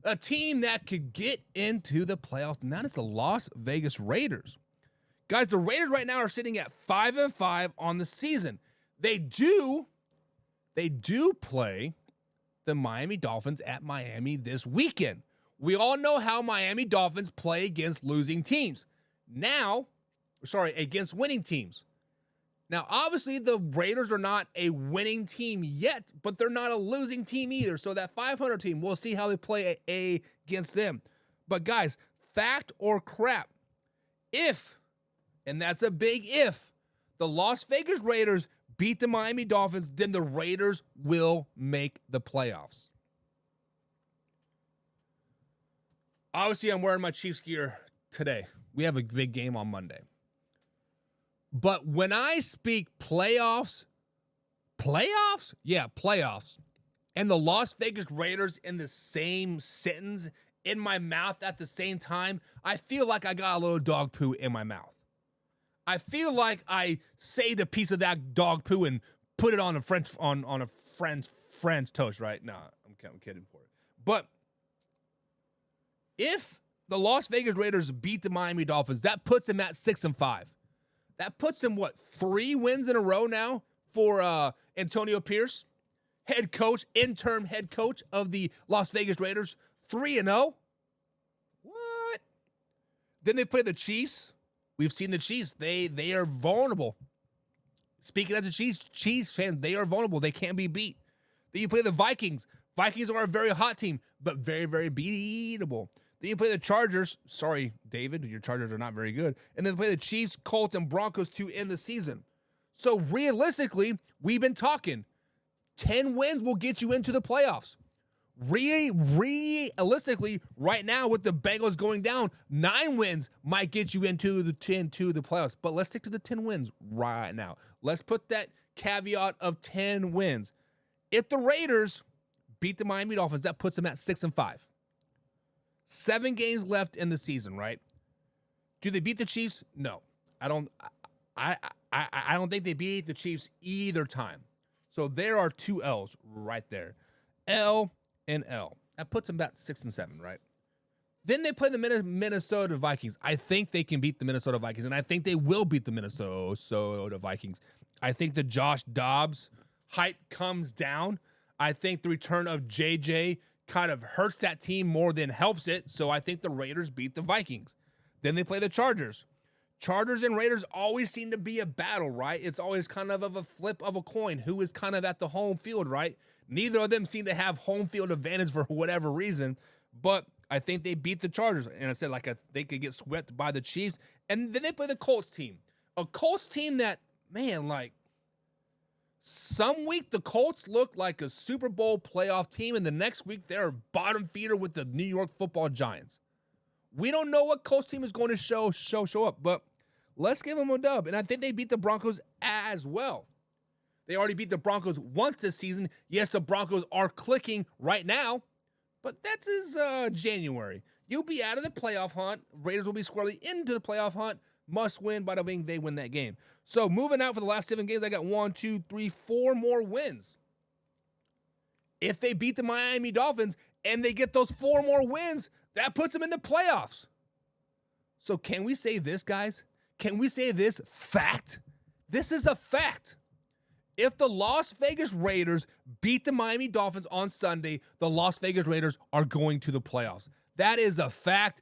a team that could get into the playoffs, and that is the Las Vegas Raiders. Guys, the Raiders right now are sitting at 5-5 on the season. They do play the Miami Dolphins at Miami this weekend. We all know how Miami Dolphins play against losing teams. Against winning teams. Now, obviously, the Raiders are not a winning team yet, but they're not a losing team either. So that 500 team, we'll see how they play against them. But guys, fact or crap, if, and that's a big if, the Las Vegas Raiders beat the Miami Dolphins, then the Raiders will make the playoffs. Obviously, I'm wearing my Chiefs gear today. We have a big game on Monday. But when I speak playoffs, and the Las Vegas Raiders in the same sentence in my mouth at the same time, I feel like I got a little dog poo in my mouth. I feel like I saved a piece of that dog poo and put it on a French toast, right? No, I'm kidding for it. But if the Las Vegas Raiders beat the Miami Dolphins, that puts them at 6-5. That puts them, 3 wins in a row now for Antonio Pierce, interim head coach of the Las Vegas Raiders, 3-0. What? Then they play the Chiefs. We've seen the Chiefs. They are vulnerable. Speaking as a Chiefs fan, they are vulnerable. They can't be beat. Then you play the Vikings. Vikings are a very hot team, but very, very beatable. Then you play the Chargers. Sorry, David, your Chargers are not very good. And then play the Chiefs, Colts, and Broncos to end the season. So realistically, we've been talking 10 wins will get you into the playoffs. Realistically, right now with the Bengals going down, 9 wins might get you into the playoffs. But let's stick to the 10 wins right now. Let's put that caveat of 10 wins. If the Raiders beat the Miami Dolphins, that puts them at 6-5. 7 games left in the season, right? Do they beat the Chiefs? No. I don't think they beat the Chiefs either time. So there are 2 L's right there. L and L. That puts them about 6-7, right? Then they play the Minnesota Vikings. I think they can beat the Minnesota Vikings, and I think they will beat the Minnesota Vikings. I think the Josh Dobbs hype comes down. I think the return of JJ kind of hurts that team more than helps it. So I think the Raiders beat the Vikings. Then they play the Chargers. Chargers and Raiders always seem to be a battle, right? It's always kind of a flip of a coin. Who is kind of at the home field, right? Neither of them seem to have home field advantage for whatever reason. But I think they beat the Chargers. And I said, they could get swept by the Chiefs. And then they play the Colts team. A Colts team that, man, some week the Colts look like a Super Bowl playoff team, and the next week they're a bottom feeder with the New York Football Giants. We don't know what Colts team is going to show up, but let's give them a dub. And I think they beat the Broncos as well. They already beat the Broncos once this season. Yes, the Broncos are clicking right now, but that's January. You'll be out of the playoff hunt. Raiders will be squarely into the playoff hunt. Must win, by the way, they win that game. So moving out for the last 7 games, I got 4 more wins. If they beat the Miami Dolphins and they get those 4 more wins, that puts them in the playoffs. So can we say this, guys? Can we say this fact? This is a fact. If the Las Vegas Raiders beat the Miami Dolphins on Sunday, the Las Vegas Raiders are going to the playoffs. That is a fact.